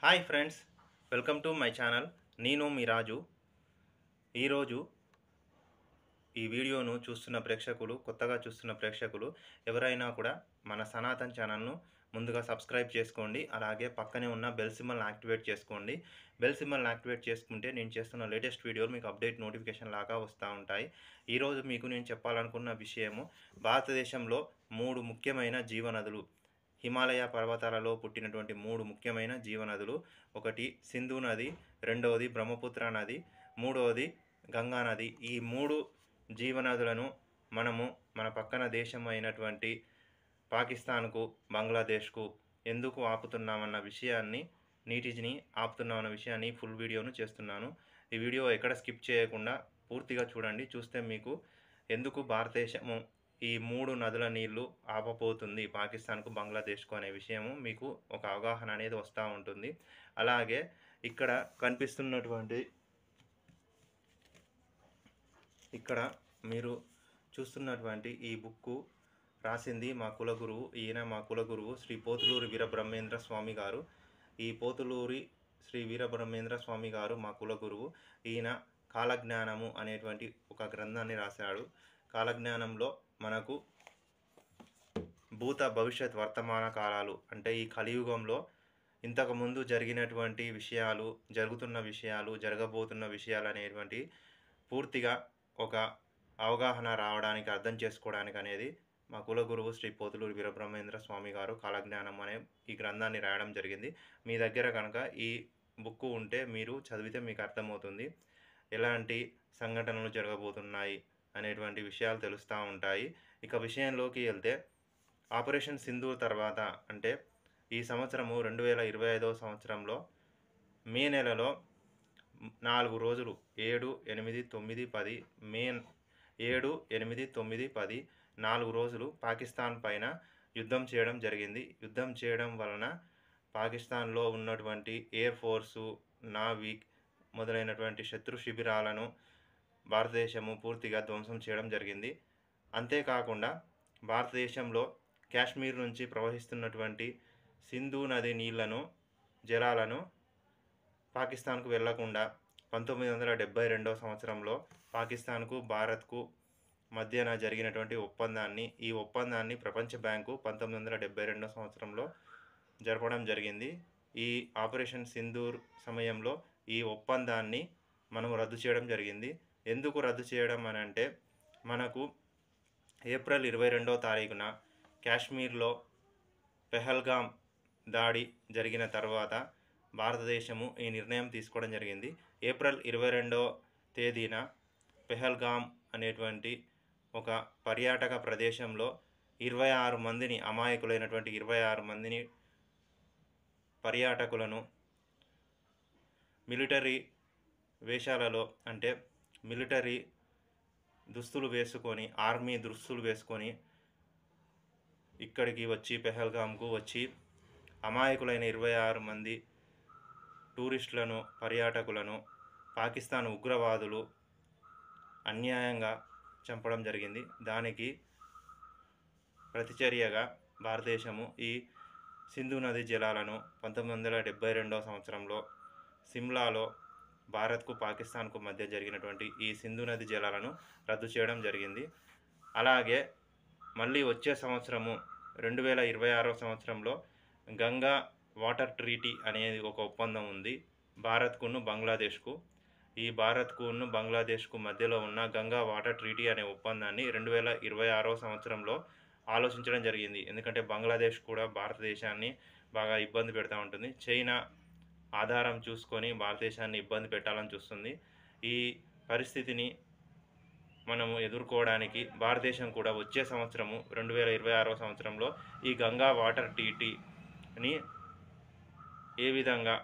Hi friends, welcome to my channel. నేను మీ రాజు. ఈరోజు ఈ వీడియోను కొత్తగా చూస్తున్న ప్రేక్షకులు ఎవరైనా కూడా మన సనాతన్ ఛానల్ను ముందుగా సబ్స్క్రైబ్ చేసుకోండి. అలాగే పక్కనే ఉన్న బెల్ సింబల్ని యాక్టివేట్ చేసుకోండి. బెల్ సింబల్ని యాక్టివేట్ చేసుకుంటే నేను చేస్తున్న లేటెస్ట్ వీడియోలు మీకు అప్డేట్ నోటిఫికేషన్ లాగా వస్తూ ఉంటాయి. ఈరోజు మీకు నేను చెప్పాలనుకున్న విషయము భారతదేశంలో 3 ముఖ్యమైన జీవనదులు, హిమాలయ పర్వతాలలో పుట్టినటువంటి 3 ముఖ్యమైన జీవనదులు. ఒకటి సింధు నది, రెండవది బ్రహ్మపుత్ర నది, మూడవది గంగా నది. ఈ 3 జీవనదులను మనము మన పక్కన దేశం అయినటువంటి పాకిస్తాన్కు, బంగ్లాదేశ్కు ఎందుకు ఆపుతున్నామన్న విషయాన్ని, నీటిని ఆపుతున్నామన్న విషయాన్ని ఫుల్ వీడియోను చేస్తున్నాను. ఈ వీడియో ఎక్కడ స్కిప్ చేయకుండా పూర్తిగా చూడండి. చూస్తే మీకు ఎందుకు భారతదేశము ఈ 3 నదుల నీళ్లు ఆపపోతుంది పాకిస్తాన్కు, బంగ్లాదేశ్కు అనే విషయము మీకు ఒక అవగాహన అనేది వస్తూ ఉంటుంది. అలాగే ఇక్కడ మీరు చూస్తున్నటువంటి ఈ బుక్కు రాసింది మా కులగురువు. ఈయన మా కులగురువు శ్రీ పోతులూరి వీరబ్రహ్మేంద్ర స్వామి గారు. ఈ పోతులూరి శ్రీ వీరబ్రహ్మేంద్ర స్వామి గారు మా కులగురువు. ఈయన కాలజ్ఞానము అనేటువంటి ఒక గ్రంథాన్ని రాశాడు. కాలజ్ఞానంలో మనకు భూత, భవిష్యత్, వర్తమాన కాలాలు అంటే ఈ కలియుగంలో ఇంతకుముందు జరిగినటువంటి విషయాలు, జరుగుతున్న విషయాలు, జరగబోతున్న విషయాలు అనేటువంటి పూర్తిగా ఒక అవగాహన రావడానికి, అర్థం చేసుకోవడానికి అనేది మా కులగురువు శ్రీ పోతులూరి వీరబ్రహ్మేంద్ర స్వామి గారు కాలజ్ఞానం అనే ఈ గ్రంథాన్ని రాయడం జరిగింది. మీ దగ్గర కనుక ఈ బుక్ ఉంటే మీరు చదివితే మీకు అర్థమవుతుంది ఎలాంటి సంఘటనలు జరగబోతున్నాయి అనేటువంటి విషయాలు తెలుస్తూ ఉంటాయి. ఇక విషయంలోకి వెళ్తే, ఆపరేషన్ సింధూర్ తర్వాత అంటే ఈ సంవత్సరము 2025వ సంవత్సరంలో మే నెలలో 4 రోజులు 7, 8, 9, 10 మే 7, 8, 9, 10 4 రోజులు పాకిస్తాన్ పైన యుద్ధం చేయడం జరిగింది. యుద్ధం చేయడం వలన పాకిస్తాన్లో ఉన్నటువంటి ఎయిర్ ఫోర్సు, నావీ మొదలైనటువంటి శత్రు శిబిరాలను భారతదేశము పూర్తిగా ధ్వంసం చేయడం జరిగింది. అంతేకాకుండా భారతదేశంలో కాశ్మీర్ నుంచి ప్రవహిస్తున్నటువంటి సింధు నది జలాలను పాకిస్తాన్కు వెళ్లకుండా 1972వ సంవత్సరంలో పాకిస్తాన్కు, భారత్కు మధ్యన జరిగినటువంటి ఈ ఒప్పందాన్ని ప్రపంచ బ్యాంకు 1972వ సంవత్సరంలో జరపడం జరిగింది. ఈ ఆపరేషన్ సింధూర్ సమయంలో ఈ ఒప్పందాన్ని మనం రద్దు చేయడం జరిగింది. ఎందుకు రద్దు చేయడం అని అంటే, మనకు ఏప్రిల్ 22వ తారీఖున కాశ్మీర్లో పెహల్గామ్ దాడి జరిగిన తర్వాత భారతదేశము ఈ నిర్ణయం తీసుకోవడం జరిగింది. ఏప్రిల్ 22వ తేదీన పెహల్గామ్ అనేటువంటి ఒక పర్యాటక ప్రదేశంలో 26 మందిని, అమాయకులైనటువంటి 26 మందిని పర్యాటకులను మిలిటరీ వేషాలలో, అంటే మిలిటరీ దుస్తులు వేసుకొని, ఆర్మీ దుస్తులు వేసుకొని ఇక్కడికి వచ్చి, పెహల్గామ్కు వచ్చి అమాయకులైన 26 మంది టూరిస్టులను, పర్యాటకులను పాకిస్తాన్ ఉగ్రవాదులు అన్యాయంగా చంపడం జరిగింది. దానికి ప్రతిచర్యగా భారతదేశము ఈ సింధు నది జలాలను 1972వ సంవత్సరంలో సిమ్లాలో భారత్కు, పాకిస్తాన్కు మధ్య జరిగినటువంటి ఈ సింధు నది జలాలను రద్దు చేయడం జరిగింది. అలాగే మళ్ళీ వచ్చే సంవత్సరము 2026వ సంవత్సరంలో గంగా వాటర్ ట్రీటీ అనేది ఒక ఒప్పందం ఉంది భారత్కును, బంగ్లాదేశ్కు. ఈ భారత్కును, బంగ్లాదేశ్కు మధ్యలో ఉన్న గంగా వాటర్ ట్రీటీ అనే ఒప్పందాన్ని 2026వ సంవత్సరంలో ఆలోచించడం జరిగింది. ఎందుకంటే బంగ్లాదేశ్ కూడా భారతదేశాన్ని బాగా ఇబ్బంది పెడతా ఉంటుంది. చైనా ఆధారం చూసుకొని భారతదేశాన్ని ఇబ్బంది పెట్టాలని చూస్తుంది. ఈ పరిస్థితిని మనము ఎదుర్కోవడానికి భారతదేశం కూడా వచ్చే సంవత్సరము 2026వ సంవత్సరంలో ఈ గంగా వాటర్ ట్రీటీని ఏ విధంగా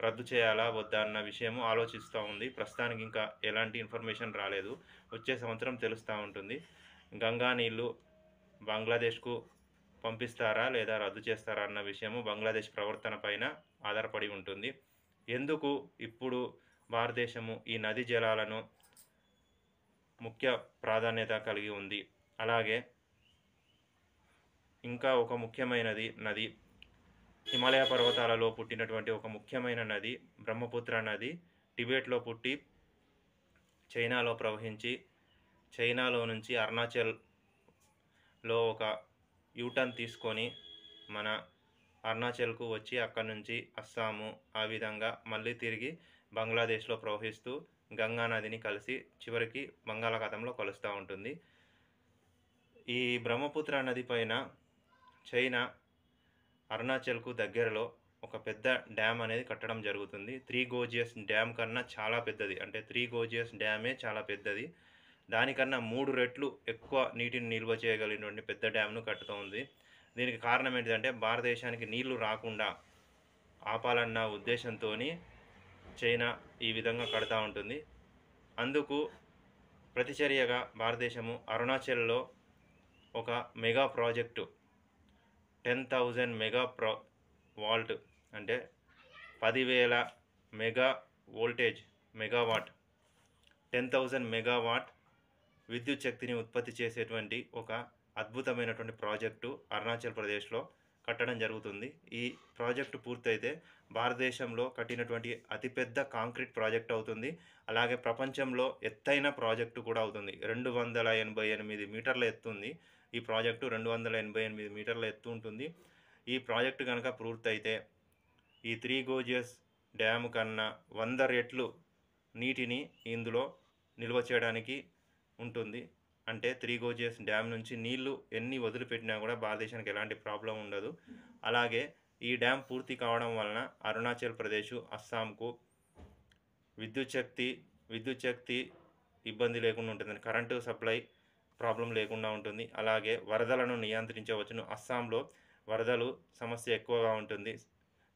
రద్దు చేయాలా వద్దా అన్న విషయము ఆలోచిస్తూ ఉంది. ప్రస్తుతానికి ఇంకా ఎలాంటి ఇన్ఫర్మేషన్ రాలేదు. వచ్చే సంవత్సరం తెలుస్తూ ఉంటుంది. గంగా నీళ్లు బంగ్లాదేశ్కు పంపిస్తారా లేదా రద్దు చేస్తారా అన్న విషయము బంగ్లాదేశ్ ప్రవర్తన పైన ఆధారపడి ఉంటుంది. ఎందుకు ఇప్పుడు భారతదేశము ఈ నది జలాలను ముఖ్య ప్రాధాన్యత కలిగి ఉంది. అలాగే ఇంకా ఒక ముఖ్యమైనది నది హిమాలయ పర్వతాలలో పుట్టినటువంటి ఒక ముఖ్యమైన నది బ్రహ్మపుత్ర నది. టిబెట్‌లో పుట్టి చైనాలో ప్రవహించి, చైనాలో నుంచి అరుణాచల్‌లో ఒక యూటర్న్ తీసుకొని మన అరుణాచల్‌కు వచ్చి అక్కడి నుంచి అస్సాము, ఆ విధంగా మళ్ళీ తిరిగి బంగ్లాదేశ్‌లో ప్రవహిస్తూ గంగా నదిని కలిసి చివరికి బంగాళాఖాతంలో కలుస్తా ఉంటుంది. ఈ బ్రహ్మపుత్ర నది పైన చైనా అరుణాచల్‌కు దగ్గరలో ఒక పెద్ద డ్యామ్ అనేది కట్టడం జరుగుతుంది. 3 గోజియస్ డ్యామ్ కన్నా చాలా పెద్దది. అంటే 3 గోజియస్ డ్యామే చాలా పెద్దది. దానికన్నా 3 రెట్లు ఎక్కువ నీటిని నిల్వ చేయగలిగినటువంటి పెద్ద డ్యామ్‌ను కట్టుతోంది. దీనికి కారణం ఏంటిదంటే భారతదేశానికి నీళ్లు రాకుండా ఆపాలన్న ఉద్దేశంతోని చైనా ఈ విధంగా కడతా ఉంటుంది. అందుకు ప్రతిచర్యగా భారతదేశము అరుణాచల్‌లో ఒక మెగా ప్రాజెక్టు 10,000 వాల్ట్ అంటే 10,000 మెగా వోల్టేజ్ మెగావాట్ 10,000 మెగావాట్ విద్యుత్ శక్తిని ఉత్పత్తి చేసేటువంటి ఒక అద్భుతమైనటువంటి ప్రాజెక్టు అరుణాచల్ ప్రదేశ్‌లో కట్టడం జరుగుతుంది. ఈ ప్రాజెక్టు పూర్తయితే భారతదేశంలో కట్టినటువంటి అతిపెద్ద కాంక్రీట్ ప్రాజెక్ట్ అవుతుంది. అలాగే ప్రపంచంలో ఎత్తైన ప్రాజెక్టు కూడా అవుతుంది. 288 మీటర్ల ఎత్తుంది. ఈ ప్రాజెక్టు 288 మీటర్ల ఎత్తు ఉంటుంది. ఈ ప్రాజెక్టు గనక పూర్తయితే ఈ 3 గోజియస్ డ్యామ్ కన్నా 100 రెట్లు నీటిని ఇందులో నిల్వ చేయడానికి ఉంటుంది. అంటే 3 గోజియస్ డ్యామ్ నుంచి నీళ్లు ఎన్ని వదిలిపెట్టినా కూడా భారతదేశానికి ఎలాంటి ప్రాబ్లమ్ ఉండదు. అలాగే ఈ డ్యామ్ పూర్తి కావడం వలన అరుణాచల్ ప్రదేశ్, అస్సాంకు విద్యుత్ శక్తి ఇబ్బంది లేకుండా ఉంటుందని, కరెంటు సప్లై ప్రాబ్లం లేకుండా ఉంటుంది. అలాగే వరదలను నియంత్రించవచ్చును. అస్సాంలో వరదలు సమస్య ఎక్కువగా ఉంటుంది.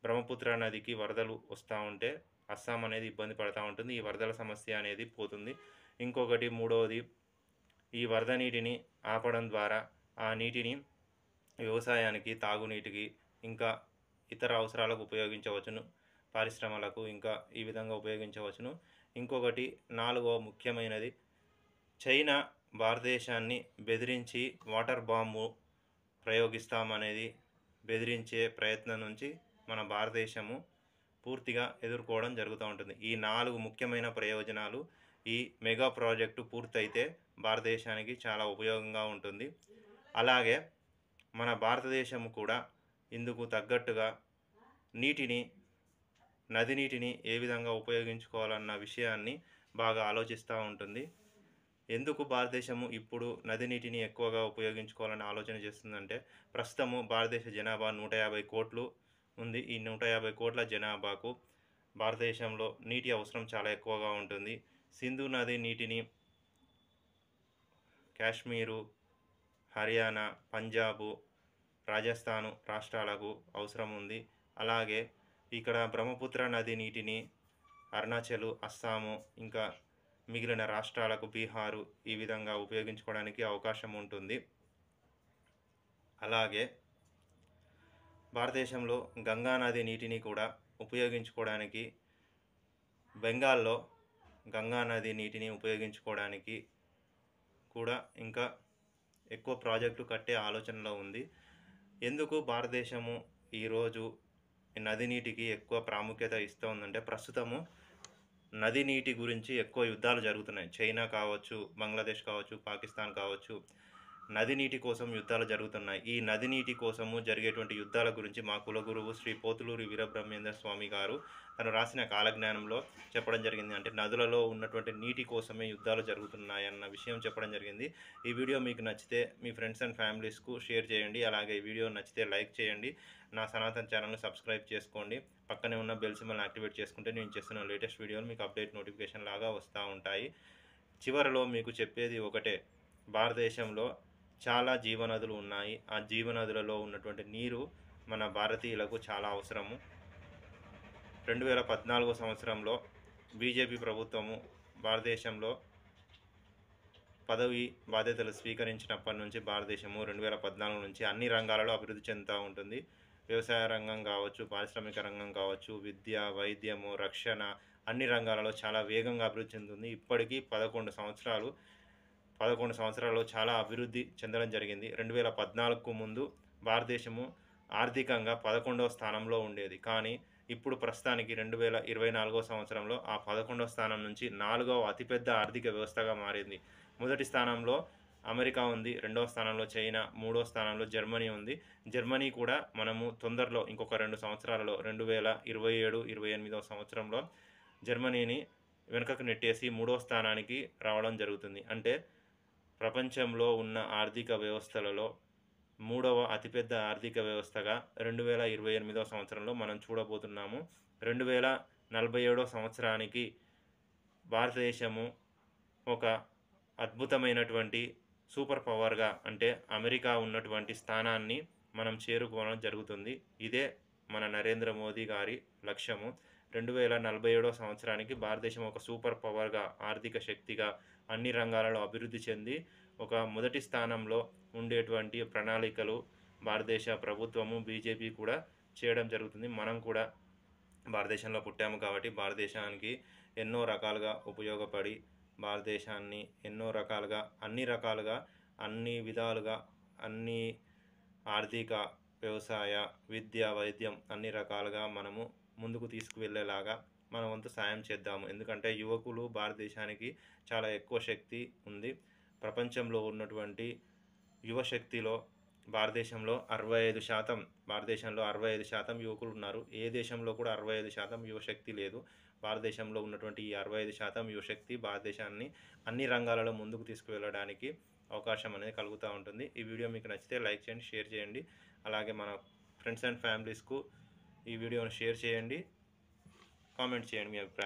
బ్రహ్మపుత్ర నదికి వరదలు వస్తూ ఉంటే అస్సాం అనేది ఇబ్బంది పడతా ఉంటుంది. ఈ వరదల సమస్య అనేది పోతుంది. ఇంకొకటి మూడవది, ఈ వరద నీటిని ఆపడం ద్వారా ఆ నీటిని వ్యవసాయానికి, తాగునీటికి, ఇంకా ఇతర అవసరాలకు ఉపయోగించవచ్చును. పరిశ్రమలకు ఇంకా ఈ విధంగా ఉపయోగించవచ్చును. ఇంకొకటి నాలుగవ ముఖ్యమైనది, చైనా భారతదేశాన్ని బెదిరించి వాటర్ బాంబు ప్రయోగిస్తామనేది బెదిరించే ప్రయత్నం నుంచి మన భారతదేశము పూర్తిగా ఎదుర్కోవడం జరుగుతూ ఉంటుంది. ఈ 4 ముఖ్యమైన ప్రయోజనాలు ఈ మెగా ప్రాజెక్టు పూర్తయితే భారతదేశానికి చాలా ఉపయోగంగా ఉంటుంది. అలాగే మన భారతదేశం కూడా ఇందుకు తగ్గట్టుగా నది నీటిని ఏ విధంగా ఉపయోగించుకోవాలన్న విషయాన్ని బాగా ఆలోచిస్తూ ఉంటుంది. ఎందుకు భారతదేశము ఇప్పుడు నది నీటిని ఎక్కువగా ఉపయోగించుకోవాలని ఆలోచన చేస్తుందంటే, ప్రస్తుతము భారతదేశ జనాభా 150 కోట్లు ఉంది. ఈ 150 కోట్ల జనాభాకు భారతదేశంలో నీటి అవసరం చాలా ఎక్కువగా ఉంటుంది. సింధు నది నీటిని కాశ్మీరు, హర్యానా, పంజాబు, రాజస్థాను రాష్ట్రాలకు అవసరం ఉంది. అలాగే ఇక్కడ బ్రహ్మపుత్ర నది నీటిని అరుణాచల్, అస్సాము, ఇంకా మిగిలిన రాష్ట్రాలకు, బీహారు ఈ విధంగా ఉపయోగించుకోవడానికి అవకాశం ఉంటుంది. అలాగే భారతదేశంలో గంగా నది నీటిని కూడా ఉపయోగించుకోవడానికి, బెంగాల్లో గంగా నది నీటిని ఉపయోగించుకోవడానికి కూడా ఇంకా ఎక్కువ ప్రాజెక్టులు కట్టే ఆలోచనలో ఉంది. ఎందుకు భారతదేశము ఈరోజు నది నీటికి ఎక్కువ ప్రాముఖ్యత ఇస్తోందంటే, ప్రస్తుతము నది నీటి గురించి ఎక్కువ యుద్ధాలు జరుగుతున్నాయి. చైనా కావచ్చు, బంగ్లాదేశ్ కావచ్చు, పాకిస్తాన్ కావచ్చు, నది నీటి కోసం యుద్ధాలు జరుగుతున్నాయి. ఈ నది నీటి కోసము జరిగేటువంటి యుద్ధాల గురించి మా కులగురువు శ్రీ పోతులూరి వీరబ్రహ్మేంద్ర స్వామి గారు తను రాసిన కాలజ్ఞానంలో చెప్పడం జరిగింది. అంటే నదులలో ఉన్నటువంటి నీటి కోసమే యుద్ధాలు జరుగుతున్నాయన్న విషయం చెప్పడం జరిగింది. ఈ వీడియో మీకు నచ్చితే మీ ఫ్రెండ్స్ అండ్ ఫ్యామిలీస్కు షేర్ చేయండి. అలాగే ఈ వీడియో నచ్చితే లైక్ చేయండి. నా సనాతన్ ఛానల్ని సబ్స్క్రైబ్ చేసుకోండి. పక్కనే ఉన్న బెల్ సింబల్ని యాక్టివేట్ చేసుకుంటే నేను చేస్తున్న లేటెస్ట్ వీడియోలు మీకు అప్డేట్ నోటిఫికేషన్ లాగా వస్తూ ఉంటాయి. చివరిలో మీకు చెప్పేది ఒకటే, భారతదేశంలో చాలా జీవనదులు ఉన్నాయి. ఆ జీవనదులలో ఉన్నటువంటి నీరు మన భారతీయులకు చాలా అవసరము. 2014 సంవత్సరంలో బీజేపీ ప్రభుత్వము భారతదేశంలో పదవి బాధ్యతలు స్వీకరించినప్పటి నుంచి భారతదేశము 2014 నుంచి అన్ని రంగాలలో అభివృద్ధి చెందుతూ ఉంటుంది. వ్యవసాయ రంగం కావచ్చు, పారిశ్రామిక రంగం కావచ్చు, విద్య, వైద్యము, రక్షణ, అన్ని రంగాలలో చాలా వేగంగా అభివృద్ధి చెందుతుంది. ఇప్పటికీ 11 సంవత్సరాల్లో చాలా అభివృద్ధి చెందడం జరిగింది. 2014కు ముందు భారతదేశము ఆర్థికంగా 11వ స్థానంలో ఉండేది. కానీ ఇప్పుడు ప్రస్తుతానికి 2024 సంవత్సరంలో ఆ 11వ స్థానం నుంచి 4వ అతిపెద్ద ఆర్థిక వ్యవస్థగా మారింది. మొదటి స్థానంలో అమెరికా ఉంది. రెండవ స్థానంలో చైనా, మూడో స్థానంలో జర్మనీ ఉంది. జర్మనీ కూడా మనము తొందరలో ఇంకొక 2 సంవత్సరాలలో 2027, 28వ సంవత్సరంలో జర్మనీని వెనుకకు నెట్టేసి మూడో స్థానానికి రావడం జరుగుతుంది. అంటే ప్రపంచంలో ఉన్న ఆర్థిక వ్యవస్థలలో మూడవ అతిపెద్ద ఆర్థిక వ్యవస్థగా 2028వ సంవత్సరంలో మనం చూడబోతున్నాము. 2047 సంవత్సరానికి భారతదేశము ఒక అద్భుతమైనటువంటి సూపర్ పవర్‌గా అంటే అమెరికా ఉన్నటువంటి స్థానాన్ని మనం చేరుకోవడం జరుగుతుంది. ఇదే మన నరేంద్ర మోదీ గారి లక్ష్యము. 2047 సంవత్సరానికి భారతదేశం ఒక సూపర్ పవర్‌గా, ఆర్థిక శక్తిగా అన్ని రంగాలలో అభివృద్ధి చెంది ఒక మొదటి స్థానంలో ఉండేటువంటి ప్రణాళికలు భారతదేశ ప్రభుత్వము, బీజేపీ కూడా చేయడం జరుగుతుంది. మనం కూడా భారతదేశంలో పుట్టాము కాబట్టి భారతదేశానికి ఎన్నో రకాలుగా ఉపయోగపడి భారతదేశాన్ని ఎన్నో రకాలుగా, అన్ని రకాలుగా, అన్ని విధాలుగా, అన్ని ఆర్థిక, వ్యవసాయ, విద్య, వైద్యం అన్ని రకాలుగా మనము ముందుకు తీసుకువెళ్ళేలాగా మన వంతు సాయం చేద్దాము. ఎందుకంటే యువకులు భారతదేశానికి చాలా ఎక్కువ శక్తి ఉంది. ప్రపంచంలో ఉన్నటువంటి యువశక్తిలో భారతదేశంలో 65% యువకులు ఉన్నారు. ఏ దేశంలో కూడా 65% యువశక్తి లేదు. భారతదేశంలో ఉన్నటువంటి ఈ 65% యువశక్తి భారతదేశాన్ని అన్ని రంగాలలో ముందుకు తీసుకువెళ్ళడానికి అవకాశం అనేది కలుగుతూ ఉంటుంది. ఈ వీడియో మీకు నచ్చితే లైక్ చేయండి, షేర్ చేయండి. అలాగే మన ఫ్రెండ్స్ అండ్ ఫ్యామిలీస్‌కు ఈ వీడియోని షేర్ చేయండి. కామెంట్ చేయండి మీ అభిప్రాయం.